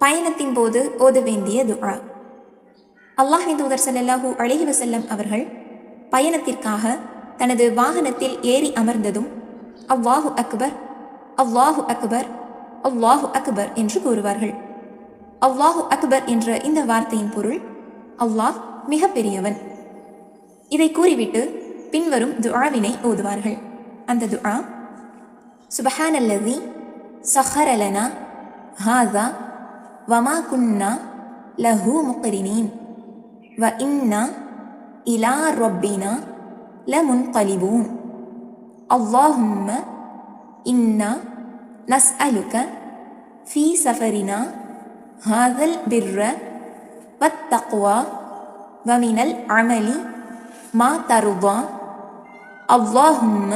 பயணத்தின் போது ஓத வேண்டிய துஆ. அல்லாஹ்வின் தூதர் ஸல்லல்லாஹு அலைஹி வஸல்லம் அவர்கள் பயணத்திற்காக தனது வாகனத்தில் ஏறி அமர்ந்ததும் அல்லாஹு அக்பர், அல்லாஹு அக்பர், அல்லாஹு அக்பர் என்று கூறுவார்கள். அல்லாஹு அக்பர் என்ற இந்த வார்த்தையின் பொருள் அல்லாஹ் மிக பெரியவன். இதை கூறிவிட்டு பின்வரும் துஆவினை ஓதுவார்கள். அந்த துஆ: சுப்ஹானல்லஸீ ஸஹர லனா ஹாஸா வமா குன்னா லஹு முக்ரினீன் வ இன்னா இலா ரப்பினா லமுன்கலிபூன். அல்லாஹும்ம இன்னா நஸ்அலுக ஃபீ சஃபரினா ஹாஸல் பிர்ர வத்தக்வா வ மினல் அமலி மா தருதா. அல்லாஹும்ம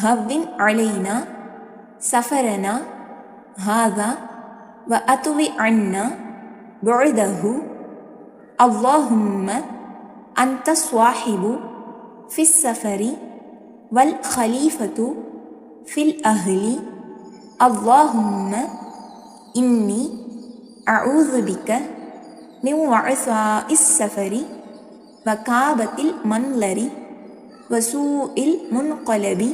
ஹவ்வின் அலைனா சஃபரனா ஹாஸா வ அத்வி அன்னா புஅதஹு. அல்லாஹும்ம அன்த ஸ்வாஹிபு ஃபிஸ் ஸஃபரி வல் கலீஃபத்து ஃபில் அஹ்லி. அல்லாஹும்ம இன்னி அஊது பிக்க மின் வஅஸாஇஸ் ஸஃபரி வ காபத்தில் மன்லரி வ சூஇல் முன்கலபி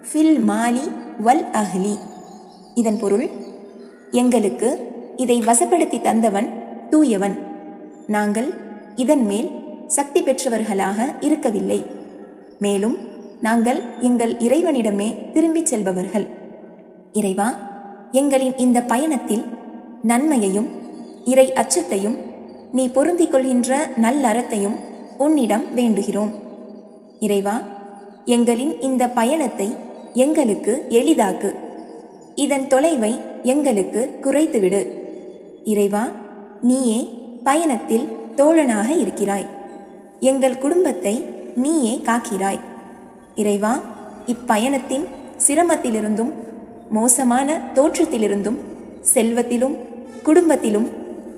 ஃபில் மாலி வல் அஹ்லி. இதன் பொருள்: எங்களுக்கு இதை வசப்படுத்தி தந்தவன் தூயவன். நாங்கள் இதன் மேல் சக்தி பெற்றவர்களாக இருக்கவில்லை. மேலும் நாங்கள் எங்கள் இறைவனிடமே திரும்பிச் செல்பவர்கள். இறைவா, எங்களின் இந்த பயணத்தில் நன்மையையும் இறை அச்சத்தையும் நீ பொருந்திக் கொள்கின்ற நல்லறத்தையும் உன்னிடம் வேண்டுகிறோம். இறைவா, எங்களின் இந்த பயணத்தை எங்களுக்கு எளிதாக்கு. இதன் தொலைவை எங்களுக்கு குறைத்துவிடு. இறைவா, நீயே பயணத்தில் தோழனாக இருக்கிறாய். எங்கள் குடும்பத்தை நீயே காக்கிறாய். இறைவா, இப்பயணத்தின் சிரமத்திலிருந்தும் மோசமான தோற்றத்திலிருந்தும் செல்வத்திலும் குடும்பத்திலும்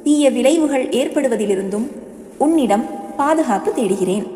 தீய விளைவுகள் ஏற்படுவதிலிருந்தும் உன்னிடம் பாதுகாப்பு தேடுகிறேன்.